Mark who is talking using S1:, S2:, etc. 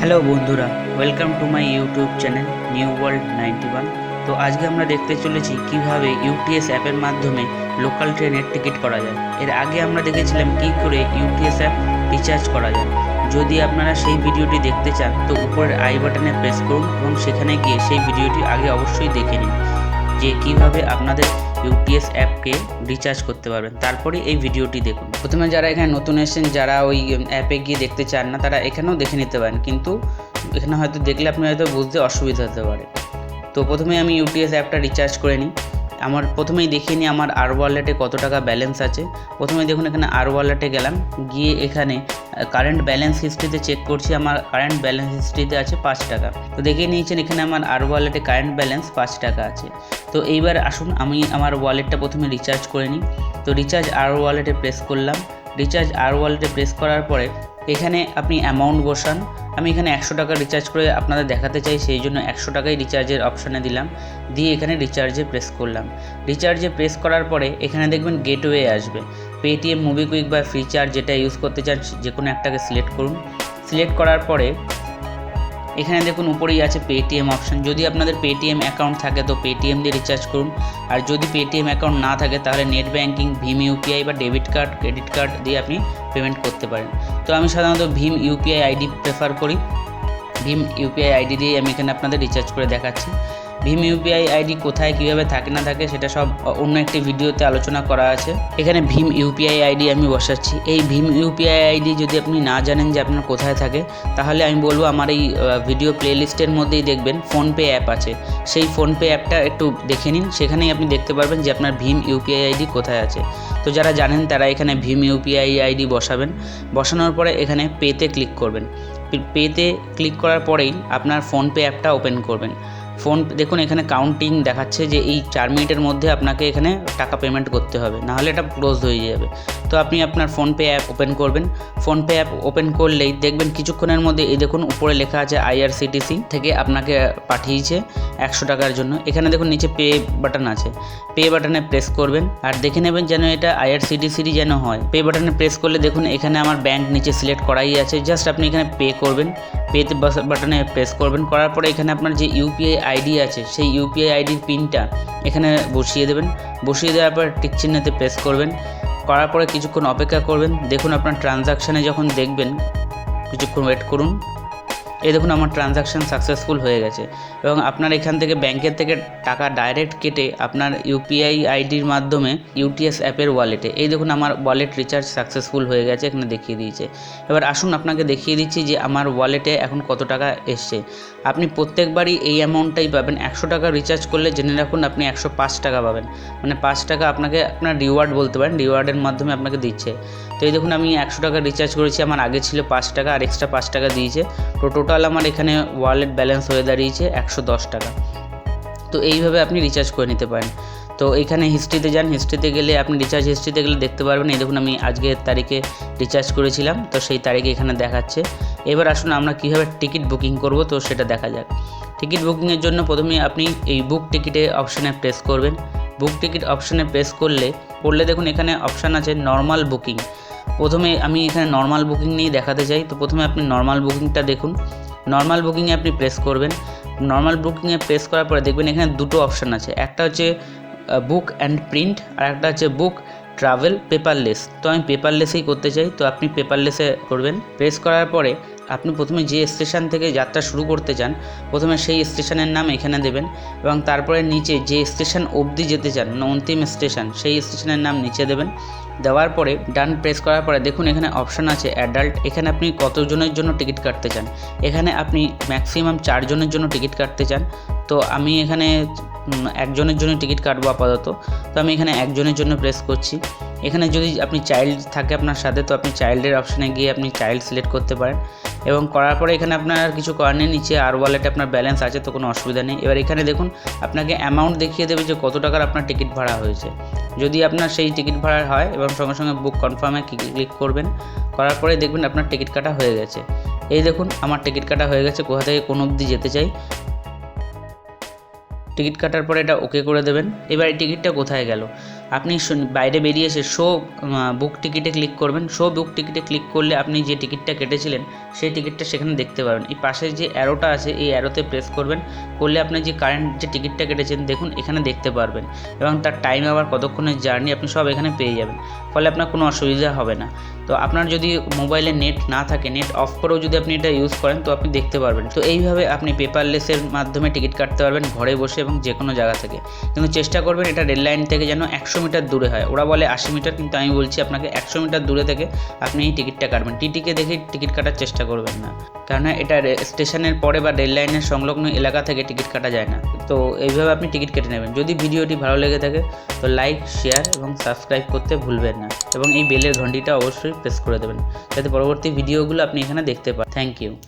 S1: Hello বন্ধুরা, welcome to my YouTube channel new world 91। তো আজকে আমরা দেখতে চলেছি কিভাবে ইউটিএস অ্যাপের মাধ্যমে লোকাল ট্রেনের টিকিট করা যায়। এর আগে আমরা দেখেছিলাম কী করে ইউটিএস অ্যাপ রিচার্জ করা যায়। যদি আপনারা সেই ভিডিওটি দেখতে চান তো উপরের আই বাটনে প্রেস করুন এবং সেখানে গিয়ে সেই ভিডিওটি আগে অবশ্যই দেখে নিন যে কিভাবে আপনাদের ইউটিএস অ্যাপকে রিচার্জ করতে পারবেন। তারপরে এই ভিডিওটি দেখুন। প্রথমে যারা এখানে নতুন এসেছেন, যারা ওই অ্যাপে গিয়ে দেখতে চান না, তারা এখানেও দেখে নিতে পারেন, কিন্তু এখানে হয়তো দেখলে আপনি হয়তো বুঝতে অসুবিধা হতে পারে। তো প্রথমে আমি ইউটিএস অ্যাপটা রিচার্জ করে নিই। আমার প্রথমেই দেখিয়ে নিই আমার আর ওয়ালেটে কত টাকা ব্যালেন্স আছে। প্রথমে দেখুন এখানে আর ওয়ালেটে গেলাম, গিয়ে এখানে কারেন্ট ব্যালেন্স হিস্ট্রিতে চেক করছি। আমার কারেন্ট ব্যালেন্স হিস্ট্রিতে আছে 5 টাকা। তো দেখিয়ে নিয়েছেন এখানে আমার আর ওয়ালেটে কারেন্ট ব্যালেন্স 5 টাকা আছে। তো এইবার আসুন আমি আমার ওয়ালেটটা প্রথমে রিচার্জ করে নিই। তো রিচার্জ আর ওয়ালেটে প্রেস করলাম। রিচার্জ আর ওয়ালেটে প্রেস করার পরে এখানে আপনি অ্যামাউন্ট বসান। আমি এখানে 100 টাকা রিচার্জ করে আপনাদের দেখাতে চাই, সেই জন্য 100 টাকাই রিচার্জের অপশানে দিলাম, দিয়ে এখানে রিচার্জে প্রেস করলাম। রিচার্জে প্রেস করার পরে এখানে দেখবেন গেটওয়ে আসবে। পেটিএম, মোবিকুইক বা ফ্রিচার্জ যেটা ইউজ করতে চান যে কোনো একটাকে সিলেক্ট করুন। সিলেক্ট করার পরে এখানে দেখুন উপরেই আছে পেটিএম অপশান। যদি আপনাদের পেটিএম অ্যাকাউন্ট থাকে তো পেটিএম দিয়ে রিচার্জ করুন, আর যদি পেটিএম অ্যাকাউন্ট না থাকে তাহলে নেট ব্যাঙ্কিং, ভীম ইউপিআই বা ডেবিট কার্ড, ক্রেডিট কার্ড দিয়ে আপনি পেমেন্ট করতে পারেন। তো আমি সাধারণত ভীম ইউপিআই আইডি প্রেফার করি। ভীম ইউপিআই আইডি দিয়ে আমি এখানে আপনাদের রিচার্জ করে দেখাচ্ছি। ভীম ইউপিআই আইডি কোথায় কীভাবে থাকে না থাকে সেটা সব অন্য একটি ভিডিওতে আলোচনা করা আছে। এখানে ভীম ইউপিআই আইডি আমি বসাচ্ছি। এই ভীম ইউপিআই আইডি যদি আপনি না জানেন যে আপনার কোথায় থাকে, তাহলে আমি বলবো আমার এই ভিডিও প্লেলিস্টের মধ্যেই দেখবেন ফোনপে অ্যাপ আছে। সেই ফোনপে অ্যাপটা একটু দেখে নিন, সেখানেই আপনি দেখতে পারবেন যে আপনার ভীম ইউপিআই আইডি কোথায় আছে। তো যারা জানেন তারা এখানে ভীম ইউপিআই আইডি বসাবেন। বসানোর পরে এখানে পেতে ক্লিক করবেন। পেতে ক্লিক করার পরেই আপনার ফোনপে অ্যাপটা ওপেন করবেন। দেখুন এখানে কাউন্টিং দেখাচ্ছে যে এই 4 মিনিটের মধ্যে আপনাকে এখানে টাকা পেমেন্ট করতে হবে, নাহলে এটা ক্লোজ হয়ে যাবে। তো আপনি আপনার ফোনপে অ্যাপ ওপেন করবেন। ফোনপে অ্যাপ ওপেন করলেই দেখবেন কিছুক্ষণের মধ্যে এই দেখুন উপরে লেখা আছে আইআরসিটিসি থেকে আপনাকে পাঠিয়েছে 100 টাকার জন্য। এখানে দেখুন নিচে পে বাটন আছে, পে বাটনে প্রেস করবেন আর দেখে নেবেন যেন এটা আইআরসিটিসিরই যেন হয়। পে বাটনে প্রেস করলে দেখুন এখানে আমার ব্যাংক নিচে সিলেক্ট করাই আছে, জাস্ট আপনি এখানে পে করবেন। পেতে বাটনে প্রেস করবেন, করার পরে এখানে আপনার যে ইউপিআই আইডি আছে সেই ইউপিআই আইডির পিনটা এখানে বসিয়ে দেবেন। বসিয়ে দেওয়ার পর টিক চিহ্নতে প্রেস করবেন। করার পরে কিছুক্ষণ অপেক্ষা করবেন। দেখুন আপনার ট্রানজাকশানে যখন দেখবেন, কিছুক্ষণ ওয়েট করুন। এই দেখুন আমার ট্রানজাকশান সাকসেসফুল হয়ে গেছে এবং আপনার এখান থেকে ব্যাংকের থেকে টাকা ডাইরেক্ট কেটে আপনার ইউপিআই আইডির মাধ্যমে ইউটিএস অ্যাপের ওয়ালেটে, এই দেখুন আমার ওয়ালেট রিচার্জ সাকসেসফুল হয়ে গেছে, এখানে দেখিয়ে দিয়েছে। এবার আসুন আপনাকে দেখিয়ে দিচ্ছি যে আমার ওয়ালেটে এখন কত টাকা এসছে। আপনি প্রত্যেকবারই এই অ্যামাউন্টটাই পাবেন। 100 টাকা রিচার্জ করলে জেনে রাখুন আপনি 105 টাকা পাবেন, মানে 5 টাকা আপনাকে আপনার রিওয়ার্ড বলতে পারেন, রিওয়ার্ডের মাধ্যমে আপনাকে দিচ্ছে। তো এই দেখুন আমি 100 টাকা রিচার্জ করেছি, আমার আগে ছিল 5 টাকা আর এক্সট্রা 5 টাকা দিয়েছে। তো টোটাল আমার এখানে ওয়ালেট ব্যালেন্স হয়ে দাঁড়িয়েছে 110 টাকা। তো এইভাবে আপনি রিচার্জ করে নিতে পারেন। তো এখানে হিস্ট্রিতে যান, হিস্ট্রিতে গেলে আপনি রিচার্জ হিস্ট্রিতে গেলে দেখতে পারবেন এই দেখুন আমি আজকের তারিখে রিচার্জ করেছিলাম, তো সেই তারিখে এখানে দেখাচ্ছে। এবার আসুন আমরা কীভাবে টিকিট বুকিং করব তো সেটা দেখা যাক। টিকিট বুকিংয়ের জন্য প্রথমে আপনি এই বুক টিকিটে অপশানে প্রেস করবেন। বুক টিকিট অপশানে প্রেস করলে দেখুন এখানে অপশান আছে নর্মাল বুকিং। প্রথমে আমি এখানে নর্মাল বুকিং নিয়ে দেখাতে চাই। তো প্রথমে আপনি নর্মাল বুকিংটা দেখুন। নর্মাল বুকিংয়ে আপনি প্রেস করবেন। নর্মাল বুকিংয়ে প্রেস করার পরে দেখবেন এখানে দুটো অপশান আছে, একটা হচ্ছে বুক অ্যান্ড প্রিন্ট আর একটা হচ্ছে বুক ট্রাভেল পেপারলেস। তো আমি পেপারলেসেই করতে চাই, তো আপনি পেপারলেসে করবেন। প্রেস করার পরে আপনি প্রথমে যে স্টেশন থেকে যাত্রা শুরু করতে চান প্রথমে সেই স্টেশনের নাম এখানে দেবেন এবং তারপরে নিচে যে স্টেশন অবধি যেতে চান, অন্তিম স্টেশন, সেই স্টেশনের নাম নিচে দেবেন। দেওয়ার পরে ডান প্রেস করার পরে দেখুন এখানে অপশান আছে অ্যাডাল্ট। এখানে আপনি কতজনের জন্য টিকিট কাটতে চান। এখানে আপনি ম্যাক্সিমাম 4 জনের জন্য টিকিট কাটতে চান। তো আমি এখানে একজনের জন্য টিকিট কাটবো আপাতত। তো আমি এখানে একজনের জন্য প্রেস করছি। এখানে যদি আপনি চাইল্ড থাকে আপনার সাথে তো আপনি চাইল্ডের অপশানে গিয়ে আপনি চাইল্ড সিলেক্ট করতে পারেন এবং করার পরে এখানে আপনার আর কিছু করার নেই, নিচে আর ওয়ালেটে আপনার ব্যালেন্স আছে তো কোনো অসুবিধা নেই। এবার এখানে দেখুন আপনাকে অ্যামাউন্ট দেখিয়ে দেবে যে কত টাকার আপনার টিকিট ভাড়া হয়েছে। যদি আপনার সেই টিকিট ভাড়া হয় এবং সঙ্গে সঙ্গে বুক কনফার্মে ক্লিক করবেন। করার পরে দেখবেন আপনার টিকিট কাটা হয়ে গেছে। এই দেখুন আমার টিকিট কাটা হয়ে গেছে, কোথা থেকে কোন অবধি যেতে চাই। টিকিট কাটার পরে এটা ওকে করে দেবেন। এবার এই টিকিটটা কোথায় গেল, আপনি বাইরে বেরিয়ে এসে শো বুক টিকিটে ক্লিক করবেন। শো বুক টিকিটে ক্লিক করলে আপনি যে টিকিটটা কেটেছিলেন সেই টিকিটটা সেখানে দেখতে পাবেন। এই পাশে যে অ্যারোটা আছে এই অ্যারোতে প্রেস করবেন, করলে আপনি যে কারেন্ট যে টিকিটটা কেটেছেন দেখুন এখানে দেখতে পারবেন, এবং তার টাইম আবার কতক্ষণের জার্নি আপনি সব এখানে পেয়ে যাবেন। ফলে আপনার কোনো অসুবিধা হবে না। তো আপনার যদি মোবাইলে নেট না থাকে, নেট অফ করেও যদি আপনি এটা ইউজ করেন তো আপনি দেখতে পারবেন। তো এইভাবে আপনি পেপারলেসের মাধ্যমে টিকিট কাটতে পারবেন ঘরে বসে এবং যে কোনো জায়গা থেকে। কিন্তু চেষ্টা করবেন এটা রেল লাইন থেকে যেন 100 মিটার দূরে হয়। ওরা বলে 80 মিটার, কিন্তু আমি বলছি আপনাকে 100 মিটার দূরে থেকে আপনি এই টিকিটটা কাটবেন। টিটিকে দেখে টিকিট কাটার চেষ্টা করবেন না, কেননা এটা স্টেশনের পরে বা রেল লাইনের সংলগ্ন এলাকা থেকে টিকিট কাটা যায় না। তো এইভাবে আপনি টিকিট কেটে নেবেন। যদি ভিডিওটি ভালো লেগে থাকে তো লাইক, শেয়ার এবং সাবস্ক্রাইব করতে ভুলবেন না, এবং এই বেলের ঘন্টিটা অবশ্যই প্রেস করে দেবেন যাতে পরবর্তী ভিডিওগুলো আপনি এখানে দেখতে পান। Thank you.